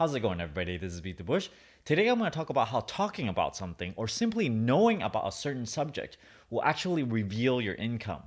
How's it going, everybody? This is BeatTheBush. Today I'm going to talk about how talking about something or simply knowing about a certain subject will actually reveal your income.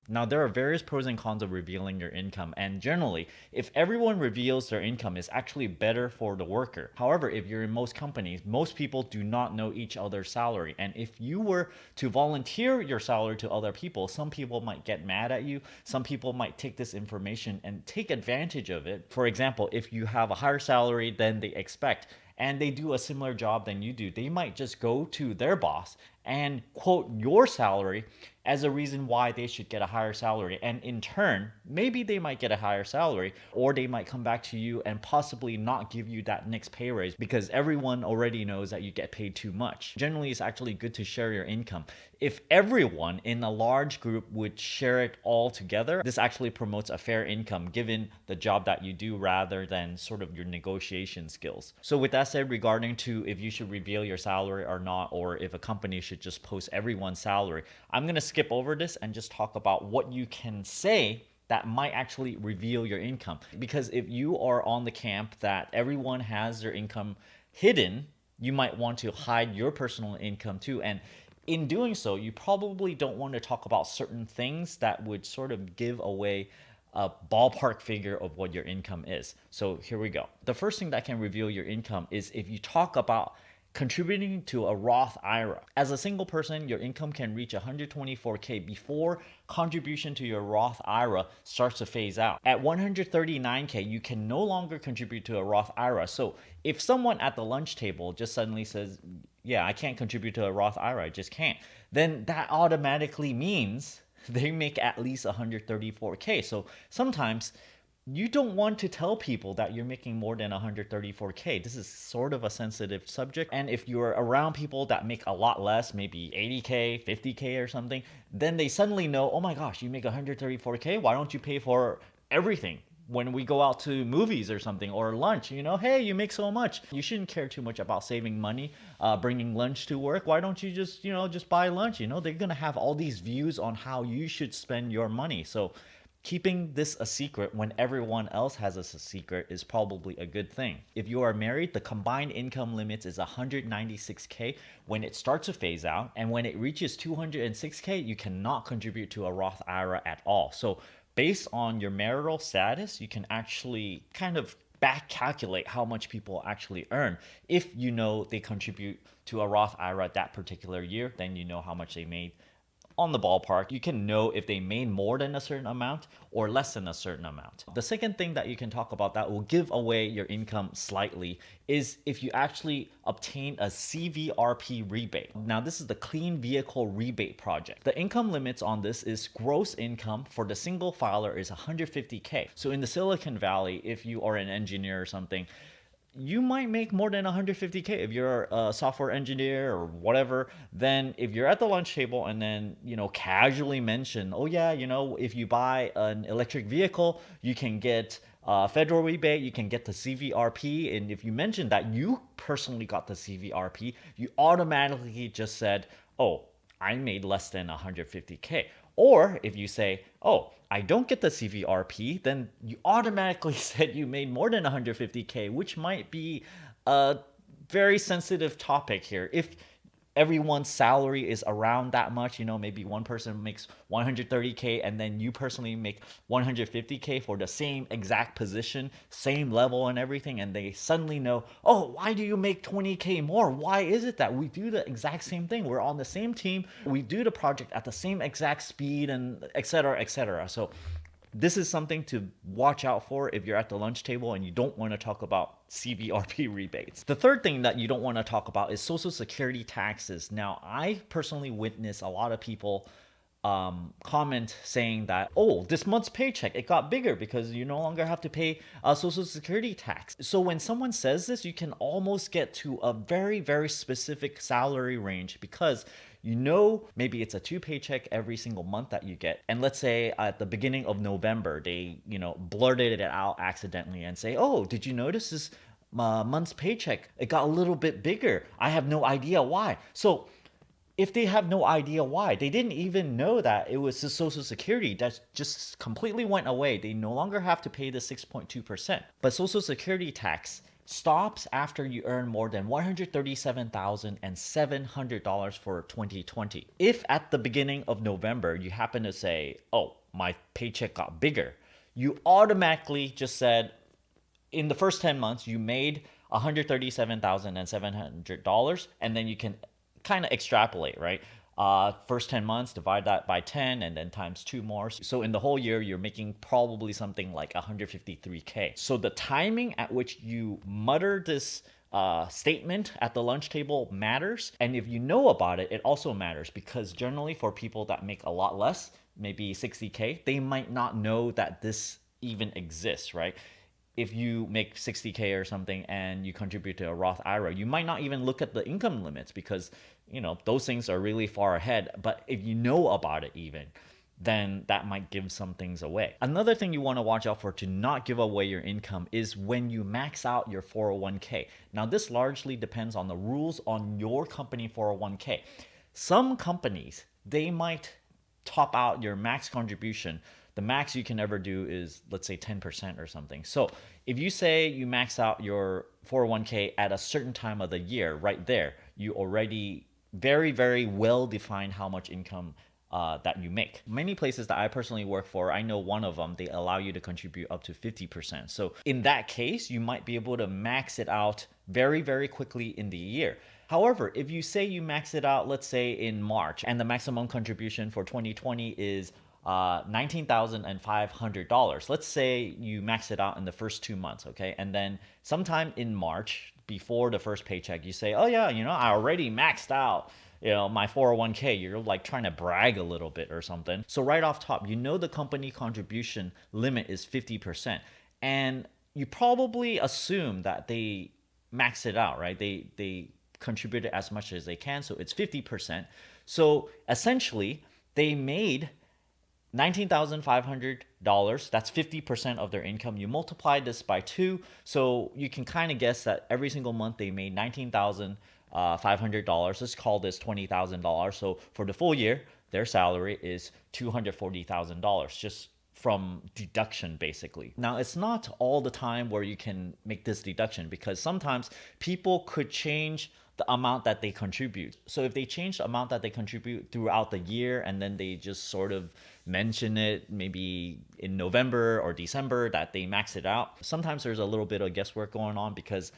Now, there are various pros and cons of revealing your income, and generally, if everyone reveals their income, it's actually better for the worker. However, if you're in most companies, most people do not know each other's salary, and if you were to volunteer your salary to other people, some people might get mad at you. Some people might take this information and take advantage of it. For example, if you have a higher salary than they expect, and they do a similar job than you do, they might just go to their boss and quote your salary as a reason why they should get a higher salary. And in turn, maybe they might get a higher salary, or they might come back to you and possibly not give you that next pay raise because everyone already knows that you get paid too much. Generally, it's actually good to share your income. If everyone in a large group would share it all together, this actually promotes a fair income given the job that you do rather than sort of your negotiation skills. So with that said, regarding to if you should reveal your salary or not, or if a company should just post everyone's salary, I'm going to skip over this and just talk about what you can say that might actually reveal your income. Because if you are on the camp that everyone has their income hidden, you might want to hide your personal income too. And in doing so, you probably don't want to talk about certain things that would sort of give away a ballpark figure of what your income is. So here we go. The first thing that can reveal your income is if you talk about contributing to a Roth IRA. As a single person, your income can reach 124K before contribution to your Roth IRA starts to phase out. At 139K, you can no longer contribute to a Roth IRA. So if someone at the lunch table just suddenly says, yeah, I can't contribute to a Roth IRA, I just can't, then that automatically means they make at least 134K. So sometimes you don't want to tell people that you're making more than 134K. This is sort of a sensitive subject. And if you're around people that make a lot less, maybe 80K, 50K or something, then they suddenly know, oh my gosh, you make 134K? Why don't you pay for everything? When we go out to movies or something or lunch, hey, you make so much. You shouldn't care too much about saving money, bringing lunch to work. Why don't you just buy lunch? They're going to have all these views on how you should spend your money. So keeping this a secret when everyone else has a secret is probably a good thing. If you are married, the combined income limit is 196K when it starts to phase out. And when it reaches 206K, you cannot contribute to a Roth IRA at all. So based on your marital status, you can actually kind of back calculate how much people actually earn. If you know they contribute to a Roth IRA that particular year, then you know how much they made on the ballpark. You can know if they made more than a certain amount or less than a certain amount. The second thing that you can talk about that will give away your income slightly is if you actually obtain a CVRP rebate. Now, this is the Clean Vehicle Rebate Project. The income limits on this is gross income for the single filer is 150K. So in the Silicon Valley, if you are an engineer or something, you might make more than 150K if you're a software engineer or whatever. Then if you're at the lunch table and then casually mention, oh yeah, if you buy an electric vehicle, you can get federal rebate, you can get the CVRP. And if you mention that you personally got the CVRP, you automatically just said, oh, I made less than 150K. Or if you say, oh, I don't get the CVRP, then you automatically said you made more than 150K, which might be a very sensitive topic here. If everyone's salary is around that much, maybe one person makes 130K and then you personally make 150K for the same exact position, same level and everything, and they suddenly know, oh, why do you make 20K more? Why is it that we do the exact same thing? We're on the same team, we do the project at the same exact speed, and et cetera, et cetera. So this is something to watch out for if you're at the lunch table and you don't want to talk about CVRP rebates. The third thing that you don't want to talk about is Social Security taxes. Now, I personally witness a lot of people comment saying that, oh, this month's paycheck, it got bigger because you no longer have to pay Social Security tax. So when someone says this, you can almost get to a very, very specific salary range because maybe it's a 2 paycheck every single month that you get. And let's say at the beginning of November, they, blurted it out accidentally and say, oh, did you notice this month's paycheck? It got a little bit bigger. I have no idea why. So if they have no idea why. They didn't even know that it was the Social Security that just completely went away. They no longer have to pay the 6.2%. But Social Security tax stops after you earn more than $137,700 for 2020. If at the beginning of November you happen to say, oh, my paycheck got bigger, you automatically just said, in the first 10 months, you made $137,700, and then you can kind of extrapolate, right? First 10 months, divide that by 10, and then times two more. So in the whole year, you're making probably something like 153K. So the timing at which you mutter this statement at the lunch table matters. And if you know about it, it also matters, because generally for people that make a lot less, maybe 60K, they might not know that this even exists, right? If you make 60K or something and you contribute to a Roth IRA, you might not even look at the income limits, because those things are really far ahead. But if you know about it even, then that might give some things away. Another thing you want to watch out for to not give away your income is when you max out your 401k. Now, this largely depends on the rules on your company 401k. Some companies, they might top out your max contribution. The max you can ever do is, let's say, 10% or something. So if you say you max out your 401k at a certain time of the year, right there, you already very, very well define how much income that you make. Many places that I personally work for, I know one of them, they allow you to contribute up to 50%. So in that case, you might be able to max it out very, very quickly in the year. However, if you say you max it out, let's say in March, and the maximum contribution for 2020 is $19,500. Let's say you max it out in the first 2 months, okay? And then sometime in March, before the first paycheck, you say, oh yeah, I already maxed out my 401k. You're like trying to brag a little bit or something. So right off top, the company contribution limit is 50%. And you probably assume that they max it out, right? They contributed as much as they can, so it's 50%. So essentially, they made $19,500. That's 50% of their income. You multiply this by 2, so you can kind of guess that every single month they made $19,500. Let's call this $20,000. So for the full year, their salary is $240,000, just from deduction, basically. Now, it's not all the time where you can make this deduction, because sometimes people could change the amount that they contribute. So if they change the amount that they contribute throughout the year, and then they just sort of mention it maybe in November or December that they max it out, sometimes there's a little bit of guesswork going on, because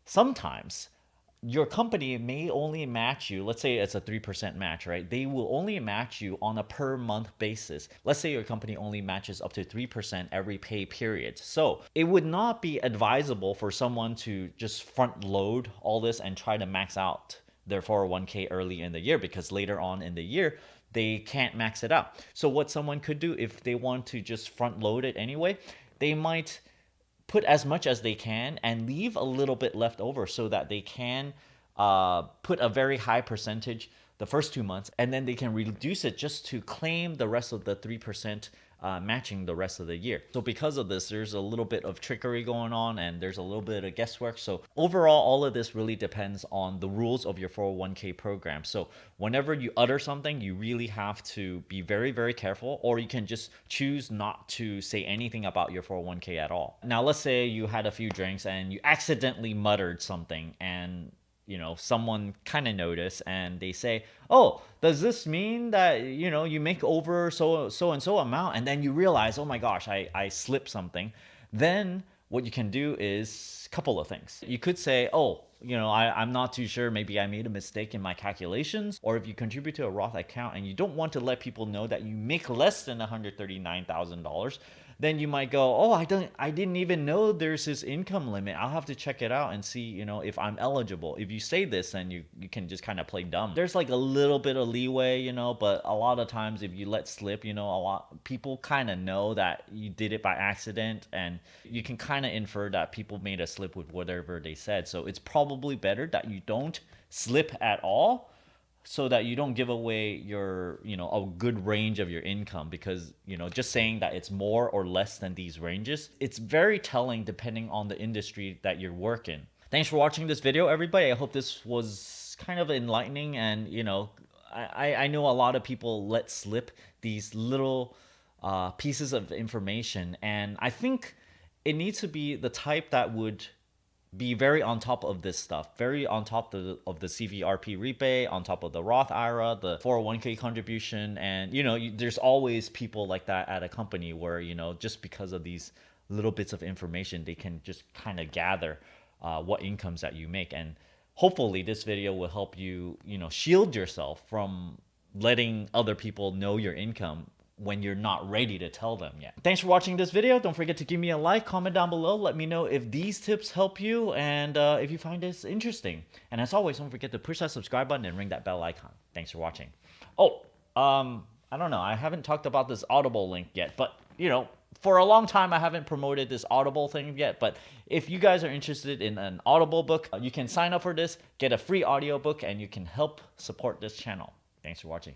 sometimes your company may only match you. Let's say it's a 3% match, right? They will only match you on a per month basis. Let's say your company only matches up to 3% every pay period. So it would not be advisable for someone to just front load all this and try to max out their 401k early in the year, because later on in the year, they can't max it out. So what someone could do, if they want to just front load it anyway, they might put as much as they can and leave a little bit left over, so that they can put a very high percentage the first 2 months, and then they can reduce it just to claim the rest of the 3% matching the rest of the year. So because of this, there's a little bit of trickery going on, and there's a little bit of guesswork. So overall, all of this really depends on the rules of your 401k program. So whenever you utter something, you really have to be very, very careful, or you can just choose not to say anything about your 401k at all. Now, let's say you had a few drinks and you accidentally muttered something, and someone kind of noticed, and they say, oh, does this mean that, you make over so and so amount? And then you realize, oh my gosh, I slipped something. Then what you can do is a couple of things. You could say, oh, I'm not too sure. Maybe I made a mistake in my calculations. Or if you contribute to a Roth account and you don't want to let people know that you make less than $139,000, then you might go, oh, I didn't even know there's this income limit. I'll have to check it out and see, if I'm eligible. If you say this, then you can just kind of play dumb. There's like a little bit of leeway, but a lot of times if you let slip, a lot people kind of know that you did it by accident, and you can kind of infer that people made a slip with whatever they said. So it's probably better that you don't slip at all, so that you don't give away your, a good range of your income, because, just saying that it's more or less than these ranges, it's very telling depending on the industry that you're working. Thanks for watching this video, everybody. I hope this was kind of enlightening and, I know a lot of people let slip these little pieces of information, and I think it needs to be the type that would be very on top of this stuff, very on top of the CVRP rebate, on top of the Roth IRA, the 401k contribution. And, there's always people like that at a company where, just because of these little bits of information, they can just kind of gather what incomes that you make. And hopefully this video will help you, shield yourself from letting other people know your income when you're not ready to tell them yet. Thanks for watching this video. Don't forget to give me a like, comment down below. Let me know if these tips help you and if you find this interesting. And as always, don't forget to push that subscribe button and ring that bell icon. Thanks for watching. Oh, I don't know. I haven't talked about this Audible link yet, but for a long time I haven't promoted this Audible thing yet. But if you guys are interested in an Audible book, you can sign up for this, get a free audiobook, and you can help support this channel. Thanks for watching.